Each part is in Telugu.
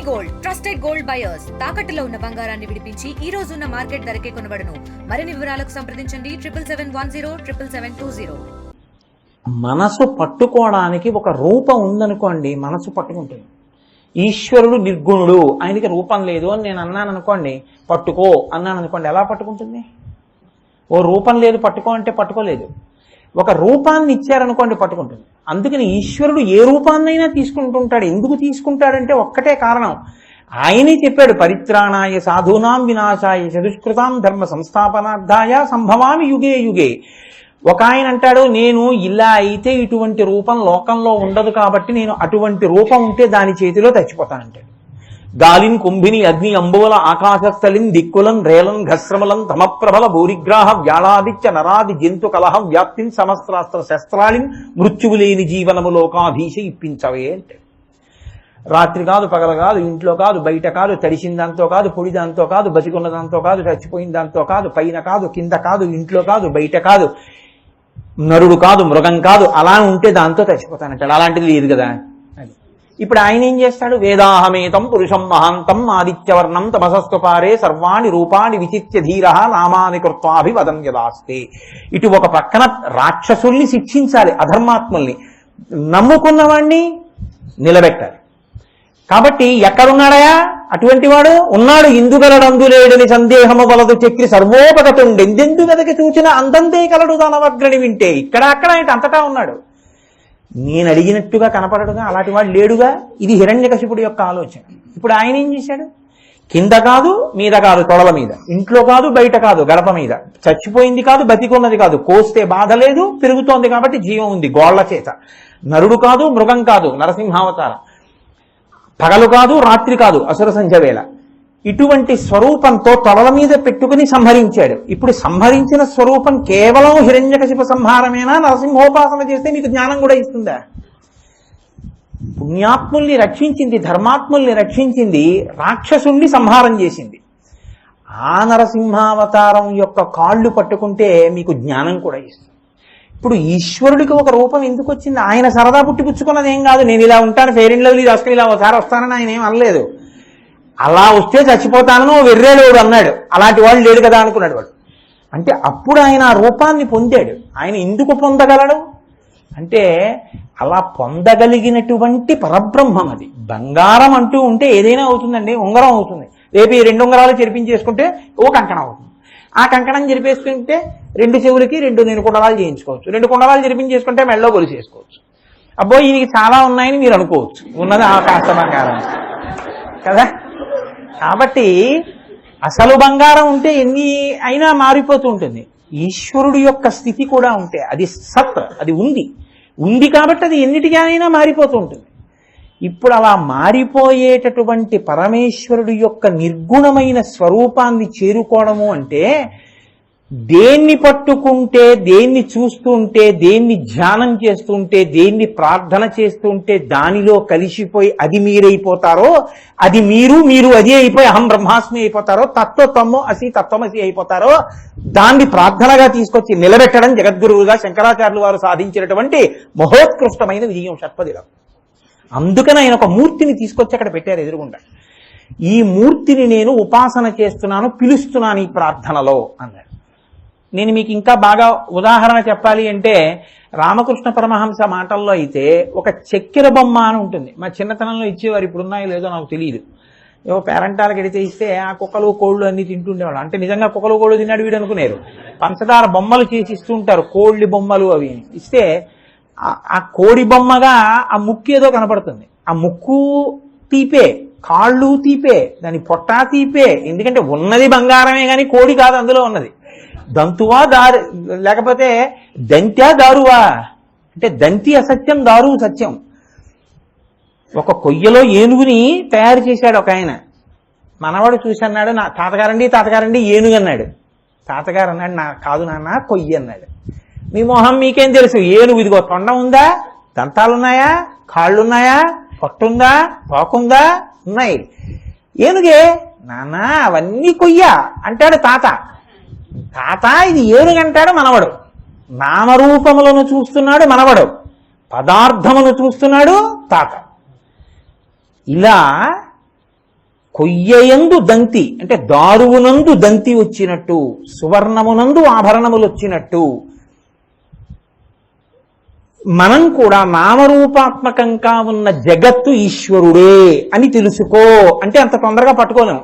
గోల్డ్ ట్రస్టెడ్ గోల్డ్ బయర్స్ తాకట్టులో ఉన్న బంగారాన్ని విడిపించి ఈ రోజు ఉన్న మార్కెట్ ధరకే కొనబడును. మరిన్ని వివరాలకు సంప్రదించండి 7771077720. మనసు పట్టుకోవడానికి ఒక రూపం ఉందనుకోండి, మనసు పట్టుకుంటుంది. ఈశ్వరుడు నిర్గుణుడు, ఆయనకి రూపం లేదు అని నేను అన్నాను అనుకోండి, పట్టుకో అన్నాను అనుకోండి, ఎలా పట్టుకుంటుంది? ఓ రూపం లేదు పట్టుకో అంటే పట్టుకోలేదు. ఒక రూపాన్ని ఇచ్చారనుకోండి పట్టుకుంటుంది. అందుకని ఈశ్వరుడు ఏ రూపాన్నైనా తీసుకుంటుంటాడు. ఎందుకు తీసుకుంటాడంటే ఒక్కటే కారణం. ఆయనే చెప్పాడు, పరిత్రాణాయ సాధూనాం వినాశాయ చతుష్కృతాం ధర్మ సంస్థాపనార్థాయ సంభవామి యుగే యుగే. ఒక ఆయన అంటాడు, నేను ఇలా అయితే ఇటువంటి రూపం లోకంలో ఉండదు కాబట్టి నేను అటువంటి రూపం ఉంటే దాని చేతిలో చచ్చిపోతానంటాడు. గాలిన్ కుంభిని అగ్ని అంబువల ఆకాశస్థలిన్ దిక్కులం రేలం ఘస్రమలం తమప్రబల భూరిగ్రాహ వ్యాళాదిత్య నరాది జంతు కలహం వ్యాప్తిన్ సమస్త్రాస్త్ర శస్త్రాళిన్ మృత్యువులేని జీవనము లోకాధీశ ఇప్పించవే అంటాడు. రాత్రి కాదు పగల కాదు, ఇంట్లో కాదు బయట కాదు, తడిసిన దాంతో కాదు పొడి దాంతో కాదు, బతికున్న దాంతో కాదు, చచ్చిపోయిన దాంతో కాదు, పైన కాదు కింద కాదు, ఇంట్లో కాదు బయట కాదు, నరుడు కాదు మృగం కాదు, అలా ఉంటే దాంతో చచ్చిపోతానంటాడు. అలాంటిది లేదు కదా. ఇప్పుడు ఆయన ఏం చేస్తాడు? వేదాహమేతం పురుషం మహాంతం ఆదిత్యవర్ణం తమసస్వపారే సర్వాణి రూపాణి విచిత్య ధీర నామాని కృత్వాభివదన్యదాస్తే. ఇటు ఒక పక్కన రాక్షసుల్ని శిక్షించాలి, అధర్మాత్ముల్ని, నమ్ముకున్నవాణ్ణి నిలబెట్టాలి. కాబట్టి ఎక్కడున్నాడయా అటువంటి వాడు? ఉన్నాడు. ఇందుగలడందులేడని సందేహము వలదు చక్రి సర్వోపగతుండి ఎందెందు వెదకి చూచిన అందందే కలడు దానవగ్రని వింటే. ఇక్కడ అక్కడ ఏంటి అంతటా ఉన్నాడు. నేను అడిగినట్టుగా కనపడడుగా, అలాంటి వాడు లేడుగా. ఇది హిరణ్యకశిపుడి యొక్క ఆలోచన. ఇప్పుడు ఆయన ఏం చేశాడు? కింద కాదు మీద కాదు, తొడల మీద, ఇంట్లో కాదు బయట కాదు, గడప మీద, చచ్చిపోయింది కాదు బతికున్నది కాదు, కోస్తే బాధ లేదు, పెరుగుతోంది కాబట్టి జీవం ఉంది గోళ్ల చేత. నరుడు కాదు మృగం కాదు, నరసింహావతారం. పగలు కాదు రాత్రి కాదు, అసుర సంధ్య వేళ. ఇటువంటి స్వరూపంతో తొడల మీద పెట్టుకుని సంహరించాడు. ఇప్పుడు సంహరించిన స్వరూపం కేవలం హిరణ్యకశిప సంహారమేనా? నరసింహోపాసన చేస్తే మీకు జ్ఞానం కూడా ఇస్తుందా? పుణ్యాత్ముల్ని రక్షించింది, ధర్మాత్ముల్ని రక్షించింది, రాక్షసుల్ని సంహారం చేసింది. ఆ నరసింహావతారం యొక్క కాళ్ళు పట్టుకుంటే మీకు జ్ఞానం కూడా ఇస్తుంది. ఇప్పుడు ఈశ్వరుడికి ఒక రూపం ఎందుకు వచ్చింది? ఆయన సరదా పుట్టిపుచ్చుకున్నది ఏం కాదు. నేను ఇలా ఉంటాను, ఫెయిర్ అండ్ లవ్లీ రాష్ట్రం ఇలా ఒకసారి వస్తానని ఆయన ఏం అనలేదు. అలా వస్తే చచ్చిపోతానని ఓ వెర్రేలోడు అన్నాడు. అలాంటి వాడు లేడు కదా అనుకున్నాడు వాడు. అంటే అప్పుడు ఆయన ఆ రూపాన్ని పొందాడు. ఆయన ఎందుకు పొందగలడు అంటే అలా పొందగలిగినటువంటి పరబ్రహ్మం అది. బంగారం అంటూ ఉంటే ఏదైనా అవుతుందండి. ఉంగరం అవుతుంది, రేపు ఈ 2 ఉంగరాలు చెరిపించేసుకుంటే ఓ కంకణం అవుతుంది. ఆ కంకణం చెరిపేసుకుంటే 2 చెవులకి 2 నేను కుండలాలు చేయించుకోవచ్చు, 2 కుండలాలు చెరిపించేసుకుంటే మెళ్ళో గొలుసు చేసుకోవచ్చు. అబ్బో ఈయనకి చాలా ఉన్నాయని మీరు అనుకోవచ్చు, ఉన్నది ఆ కాస్త బంగారం కదా. కాబట్టి అసలు బంగారం ఉంటే ఎన్ని అయినా మారిపోతూ ఉంటుంది. ఈశ్వరుడు యొక్క స్థితి కూడా ఉంటే అది సత్, అది ఉంది కాబట్టి అది ఎన్నిటికైనా మారిపోతూ ఉంటుంది. ఇప్పుడు అలా మారిపోయేటటువంటి పరమేశ్వరుడు యొక్క నిర్గుణమైన స్వరూపాన్ని చేరుకోవడము అంటే దేన్ని పట్టుకుంటే, దేన్ని చూస్తుంటే, దేన్ని ధ్యానం చేస్తుంటే, దేన్ని ప్రార్థన చేస్తుంటే దానిలో కలిసిపోయి అది మీరైపోతారో, అది మీరు అది అయిపోయి అహం బ్రహ్మాస్మి అయిపోతారో, తత్వము అసి తత్వమసి అయిపోతారో, దాన్ని ప్రార్థనగా తీసుకొచ్చి నిలబెట్టడం జగద్గురువుగా శంకరాచార్యులు వారు సాధించినటువంటి మహోత్కృష్టమైన విజయం షట్పదిలో. అందుకని ఆయన ఒక మూర్తిని తీసుకొచ్చి అక్కడ పెట్టారు ఎదురుగుండా. ఈ మూర్తిని నేను ఉపాసన చేస్తున్నాను, పిలుస్తున్నాను ఈ ప్రార్థనలో అన్నాడు. నేను మీకు ఇంకా బాగా ఉదాహరణ చెప్పాలి అంటే రామకృష్ణ పరమహంస మాటల్లో అయితే ఒక చక్కెర బొమ్మ అని ఉంటుంది. మా చిన్నతనంలో ఇచ్చేవారు, ఇప్పుడు ఉన్నాయో లేదో నాకు తెలియదు. ఏవో పేరంటాలకు ఎడితే ఇస్తే ఆ కుక్కలు కోళ్ళు అన్ని తింటుండేవాడు. అంటే నిజంగా కుక్కలు కోళ్ళు తిన్నాడు వీడు అనుకునేరు. పంచదార బొమ్మలు చేసి ఇస్తుంటారు, కోళ్ళి బొమ్మలు అవి ఇస్తే ఆ కోడి బొమ్మగా ఆ ముక్కు ఏదో కనపడుతుంది. ఆ ముక్కు తీపే, కాళ్ళు తీపే, దాని పొట్ట తీపే. ఎందుకంటే ఉన్నది బంగారమే కానీ కోడి కాదు అందులో ఉన్నది. దంతువా దారు లేకపోతే దంత్యా దారువా అంటే దంతి అసత్యం, దారు సత్యం. ఒక కొయ్యలో ఏనుగుని తయారు చేశాడు ఒక ఆయన. మనవాడు చూసి అన్నాడు, నా తాతగారండి ఏనుగు అన్నాడు. తాతగారు అన్నాడు, నా కాదు నాన్న కొయ్యి అన్నాడు. మీ మొహం మీకేం తెలుసు? ఏనుగు ఇదిగో తొండం ఉందా, దంతాలున్నాయా, కాళ్ళున్నాయా, పొట్టుందా, తోకుందా, ఉన్నాయి. ఏనుగే నాన్న అవన్నీ కొయ్యా అంటాడు తాత. ఇది ఏనుగంటాడు మనవడు. నామరూపములను చూస్తున్నాడు మనవడు, పదార్థమును చూస్తున్నాడు తాత. ఇలా కొయ్యయందు దంతి అంటే దారువునందు దంతి వచ్చినట్టు, సువర్ణమునందు ఆభరణములు వచ్చినట్టు మనం కూడా నామరూపాత్మకంగా ఉన్న జగత్తు ఈశ్వరుడే అని తెలుసుకో అంటే అంత తొందరగా పట్టుకోలేము.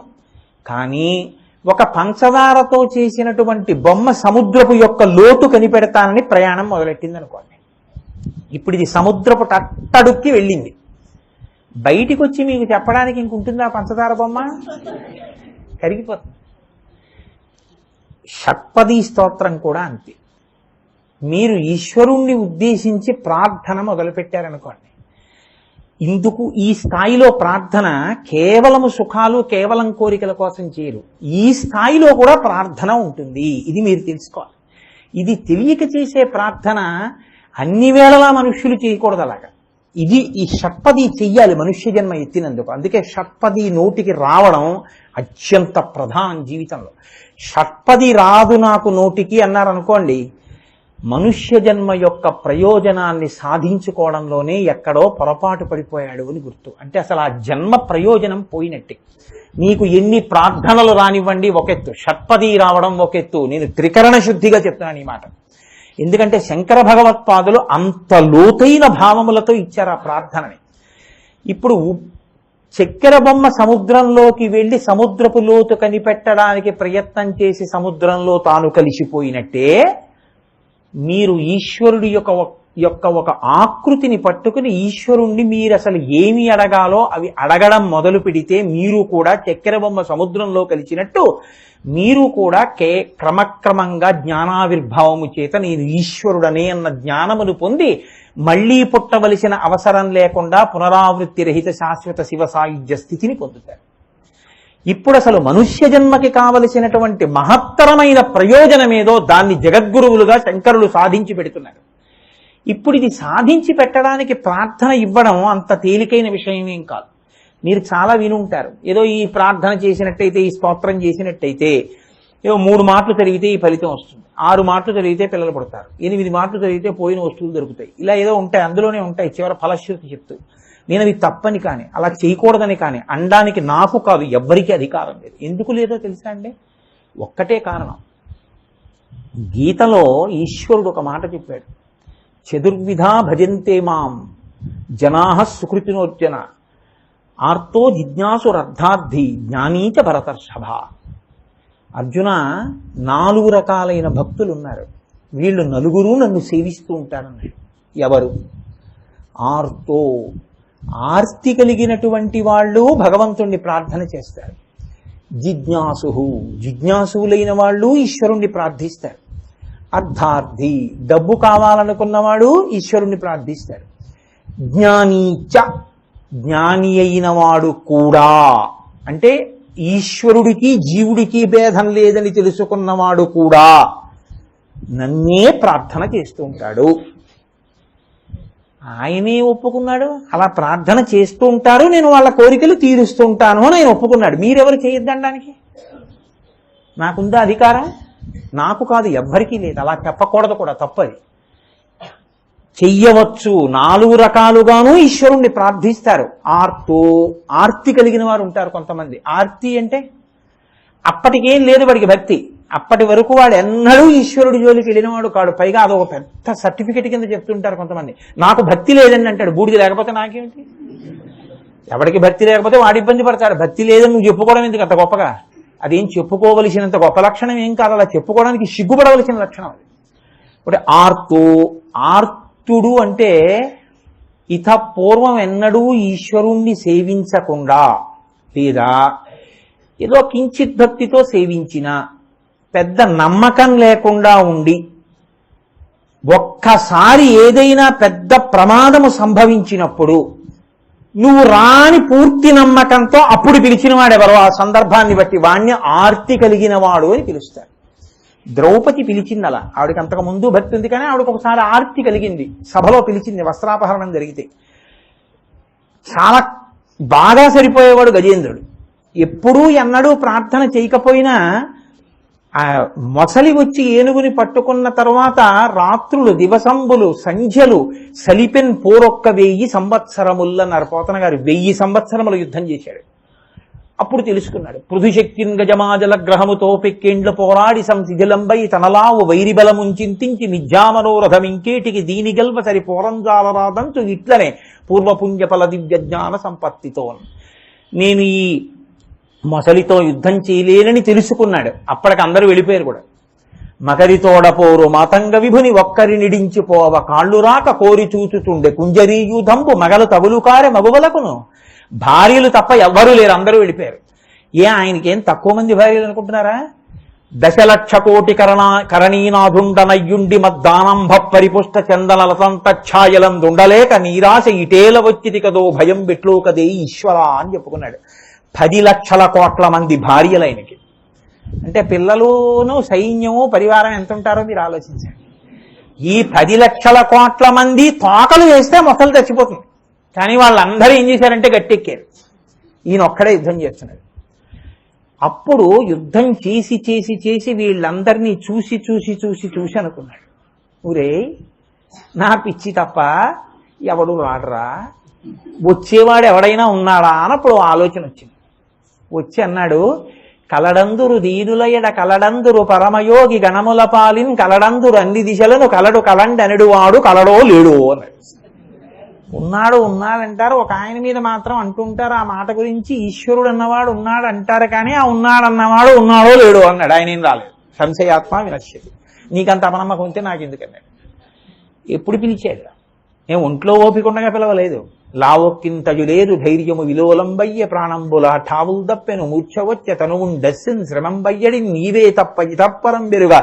కానీ ఒక పంచదారతో చేసినటువంటి బొమ్మ సముద్రపు యొక్క లోతు కనిపెడతానని ప్రయాణం మొదలెట్టింది అనుకోండి. ఇప్పుడు ఇది సముద్రపు తట్టడుక్కి వెళ్ళింది. బయటికి వచ్చి మీకు చెప్పడానికి ఇంకుంటుందా పంచదార బొమ్మ? కరిగిపోతుంది. షట్పదీ స్తోత్రం కూడా అంతే. మీరు ఈశ్వరుణ్ణి ఉద్దేశించి ప్రార్థన మొదలుపెట్టారనుకోండి, ఇందుకు ఈ స్థాయిలో ప్రార్థన కేవలము సుఖాలు కేవలం కోరికల కోసం చేయరు. ఈ స్థాయిలో కూడా ప్రార్థన ఉంటుంది. ఇది మీరు తెలుసుకోవాలి. ఇది తెలియక చేసే ప్రార్థన అన్ని వేళలా మనుష్యులు చేయకూడదు. అలాగా ఇది ఈ షట్పది చెయ్యాలి మనుష్య జన్మ ఎత్తినందుకు. అందుకే షట్పది నోటికి రావడం అత్యంత ప్రధానం జీవితంలో. షట్పది రాదు నాకు నోటికి అన్నారనుకోండి, మనుష్య జన్మ యొక్క ప్రయోజనాన్ని సాధించుకోవడంలోనే ఎక్కడో పొరపాటు పడిపోయాడు అని గుర్తు. అంటే అసలు ఆ జన్మ ప్రయోజనం పోయినట్టే. మీకు ఎన్ని ప్రార్థనలు రానివ్వండి ఒకెత్తు, షట్పది రావడం ఒకెత్తు. నేను త్రికరణ శుద్ధిగా చెప్తున్నాను ఈ మాట. ఎందుకంటే శంకర భగవత్పాదులు అంత లోతైన భావములతో ఇచ్చారు ఆ ప్రార్థనని. ఇప్పుడు చక్కెర బొమ్మ సముద్రంలోకి వెళ్ళి సముద్రపు లోతు కనిపెట్టడానికి ప్రయత్నం చేసి సముద్రంలో తాను కలిసిపోయినట్టే మీరు ఈశ్వరుడి యొక్క ఒక ఆకృతిని పట్టుకుని ఈశ్వరుణ్ణి మీరు అసలు ఏమి అడగాలో అవి అడగడం మొదలు పెడితే మీరు కూడా చక్కెర బొమ్మ సముద్రంలో కలిసినట్టు మీరు కూడా క్రమక్రమంగా జ్ఞానావిర్భావము చేత నేను ఈశ్వరుడనే అన్న జ్ఞానమును పొంది మళ్లీ పుట్టవలసిన అవసరం లేకుండా పునరావృత్తి రహిత శాశ్వత శివ సాయుధ్య స్థితిని పొందుతారు. ఇప్పుడు అసలు మనుష్య జన్మకి కావలసినటువంటి మహత్తరమైన ప్రయోజనమేదో దాన్ని జగద్గురువులుగా శంకరులు సాధించి పెడుతున్నారు. ఇప్పుడు ఇది సాధించి పెట్టడానికి ప్రార్థన ఇవ్వడం అంత తేలికైన విషయమేం కాదు. మీరు చాలా వినుంటారు. ఏదో ఈ ప్రార్థన చేసినట్టయితే, ఈ స్తోత్రం చేసినట్టయితే ఏదో 3 మాటలు చదివితే ఈ ఫలితం వస్తుంది, 6 మాటలు చదివితే పిల్లలు పుడతారు, 8 మాటలు చదివితే పోయిన వస్తువులు దొరుకుతాయి, ఇలా ఏదో ఉంటాయి. అందులోనే ఉంటాయి చివరి ఫలశ్రుతి చెప్తూ. నేను అవి తప్పని కానీ అలా చేయకూడదని కానీ అనడానికి నాకు కాదు ఎవ్వరికీ అధికారం లేదు. ఎందుకు లేదో తెలుసా అండి? ఒక్కటే కారణం. గీతలో ఈశ్వరుడు ఒక మాట చెప్పాడు, చతుర్విధా భజంతే మాం జనాః సుకృతినోర్జన ఆర్తో జిజ్ఞాసురర్థార్థి జ్ఞానీచ భరతర్షభ. అర్జున, 4 రకాలైన భక్తులు ఉన్నారు. వీళ్ళు నలుగురు నన్ను సేవిస్తూ ఉంటారన్నాడు. ఎవరు? ఆర్తో, ఆర్తి కలిగినటువంటి వాళ్ళు భగవంతుణ్ణి ప్రార్థన చేస్తారు. జిజ్ఞాసు, జిజ్ఞాసులైన వాళ్ళు ఈశ్వరుణ్ణి ప్రార్థిస్తారు. అర్థార్థి, డబ్బు కావాలనుకున్నవాడు ఈశ్వరుణ్ణి ప్రార్థిస్తాడు. జ్ఞానీచ, జ్ఞాని అయిన వాడు కూడా, అంటే ఈశ్వరుడికి జీవుడికి భేదం లేదని తెలుసుకున్నవాడు కూడా నన్నే ప్రార్థన చేస్తూ ఉంటాడు. ఆయనే ఒప్పుకున్నాడు, అలా ప్రార్థన చేస్తూ ఉంటారు, నేను వాళ్ళ కోరికలు తీరుస్తూ ఉంటాను అని ఆయన ఒప్పుకున్నాడు. మీరెవరు చేయొద్దనడానికి? నాకుందా అధికారం? నాకు కాదు, ఎవ్వరికీ లేదు. అలా చెప్పకూడదు కూడా, తప్పది. చెయ్యవచ్చు. 4 రకాలుగాను ఈశ్వరుణ్ణి ప్రార్థిస్తారు. ఆర్తో, ఆర్తి కలిగిన వారు ఉంటారు కొంతమంది. ఆర్తి అంటే అప్పటికేం లేదు వాడికి భక్తి, అప్పటి వరకు వాడు ఎన్నడూ ఈశ్వరుడి జోలికి వెళ్ళినవాడు కాడు. పైగా అదొక పెద్ద సర్టిఫికెట్ కింద చెప్తుంటారు కొంతమంది. నాకు భక్తి లేదని అంటాడు. బూడిది లేకపోతే నాకేమిటి? ఎవరికి భక్తి లేకపోతే వాడు ఇబ్బంది పడతాడు. భక్తి లేదని నువ్వు చెప్పుకోవడం ఎందుకు అంత గొప్పగా? అదేం చెప్పుకోవలసినంత గొప్ప లక్షణం ఏం కాదు, అలా చెప్పుకోవడానికి సిగ్గుపడవలసిన లక్షణం అది. ఒకటి ఆర్తో, ఆర్తుడు అంటే ఇత పూర్వం ఎన్నడూ ఈశ్వరుణ్ణి సేవించకుండా, లేదా ఏదో కించిత్ భక్తితో సేవించిన, పెద్ద నమ్మకం లేకుండా ఉండి, ఒక్కసారి ఏదైనా పెద్ద ప్రమాదము సంభవించినప్పుడు నువ్వు రాని పూర్తి నమ్మకంతో అప్పుడు పిలిచిన వాడెవరో ఆ సందర్భాన్ని బట్టి వాణ్ణి ఆర్తి కలిగిన వాడు అని పిలుస్తారు. ద్రౌపది పిలిచింది అలా. ఆవిడకి అంతకు ముందు భక్తి ఉంది, కానీ ఆవిడకి ఒకసారి ఆర్తి కలిగింది. సభలో పిలిచింది, వస్త్రాపహరణం జరిగితే. చాలా బాగా సరిపోయేవాడు గజేంద్రుడు. ఎప్పుడూ ఎన్నడూ ప్రార్థన చేయకపోయినా మొసలి వచ్చి ఏనుగుని పట్టుకున్న తర్వాత రాత్రులు, దివసంబులు, సంధ్యలు సలిపెన్ పోరొక్క 1000 సంవత్సరములన్నారు పోతన గారు. 1000 సంవత్సరముల యుద్ధం చేశాడు. అప్పుడు తెలుసుకున్నాడు. పృథుశక్తిన్ గజమాజల గ్రహముతో పెక్కేండ్ల పోరాడి సంశిథిలంబై తనలావు వైరిబలముంచింతించి మిథ్యామనోరథం ఇంకేటికి దీని గల్వ సరి పోరంజాలరాదంతు ఇట్లనే పూర్వపుణ్యఫల దివ్య జ్ఞాన సంపత్తితో. నేను ఈ మొసలితో యుద్ధం చేయలేనని తెలుసుకున్నాడు. అప్పటికి అందరూ వెళ్ళిపోయారు కూడా. మకరితోడపోరు మాతంగ విభుని ఒక్కరి నిడించిపోవ కాళ్ళు రాక కోరి చూచుతుండే కుంజరీయుధంబు మగలు తగులు కారె మగువలకును. భార్యలు తప్ప ఎవ్వరూ లేరు, అందరూ వెళ్ళిపోయారు. ఆయనకేం తక్కువ మంది భార్యలు అనుకుంటున్నారా? 1,00,00,000,000 కరణీనాథుండనయ్యుండి మద్దానంభ పరిపుష్ట చందన లతంతఛాయలందుండలేక నీరాశ ఇటేల వచ్చిది కదో భయం బెట్లో కదే ఈశ్వరా అని చెప్పుకున్నాడు. 10,00,00,000 మంది భార్యలు ఆయనకి. అంటే పిల్లలును సైన్యము పరివారం ఎంత ఉంటారో మీరు ఆలోచించండి. ఈ 10,00,00,000 మంది తోకలు వేస్తే మొక్కలు చచ్చిపోతుంది. కానీ వాళ్ళందరూ ఏం చేశారంటే గట్టెక్కారు. ఈయన ఒక్కడే యుద్ధం చేస్తున్నాడు. అప్పుడు యుద్ధం చేసి చేసి చేసి వీళ్ళందరినీ చూసి చూసి చూసి చూసి అనుకున్నాడు, ఊరే నా పిచ్చి తప్ప ఎవడు రాడరా, వచ్చేవాడు ఎవడైనా ఉన్నాడా అన్నప్పుడు ఆలోచన వచ్చింది. వచ్చి అన్నాడు, కలడందురు దీనులయడ కలడందురు పరమయోగి గణముల పాలిన్ కలడందురు అన్ని దిశలను కలడు కలండనడు వాడు కలడో లేడో అన్నాడు. ఉన్నాడు ఉన్నాడంటారు, ఒక ఆయన మీద మాత్రం అంటుంటారు ఆ మాట గురించి. ఈశ్వరుడు అన్నవాడు ఉన్నాడు అంటారు, కానీ ఆ ఉన్నాడన్నవాడు ఉన్నాడో లేడో అన్నాడు. ఆయన ఏం రాలేదు. సంశయాత్మ వినశ్యతి. నీకంత అపనమ్మకం ఉంటే నాకు ఎందుకన్నాడు. ఎప్పుడు పిలిచాడు? నేను ఒంట్లో ఓపిక ఉండగా పిలవలేదు. లావొక్కింతయు లేదు ధైర్యము విలోలంబయ్య ప్రాణంబుల ఠావుల్ దప్పెను మూర్ఛవచ్చ తనువుండస్సిన్ శ్రమంబయ్యడి నీవే తప్ప ఇతప్పరం బెరుగా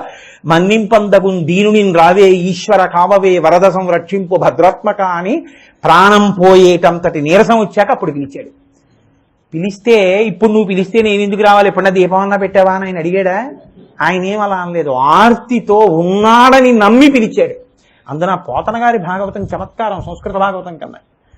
మన్నింపందగున్ దీనునిన్ రావే ఈశ్వర కావవే వరద సంరక్షింపు భద్రాత్మక అని ప్రాణం పోయేటంతటి నీరసం వచ్చాక అప్పుడు పిలిచాడు. పిలిస్తే ఇప్పుడు నువ్వు పిలిస్తే నేను ఎందుకు రావాలి, ఎప్పుడన్నా దీపమన్నా పెట్టావా అని ఆయన అడిగాడా? ఆయన ఏం అలా అనలేదు. ఆర్తితో ఉన్నాడని నమ్మి పిలిచాడు. అందున పోతన గారి భాగవతం చమత్కారం సంస్కృత భాగవతం కన్నా.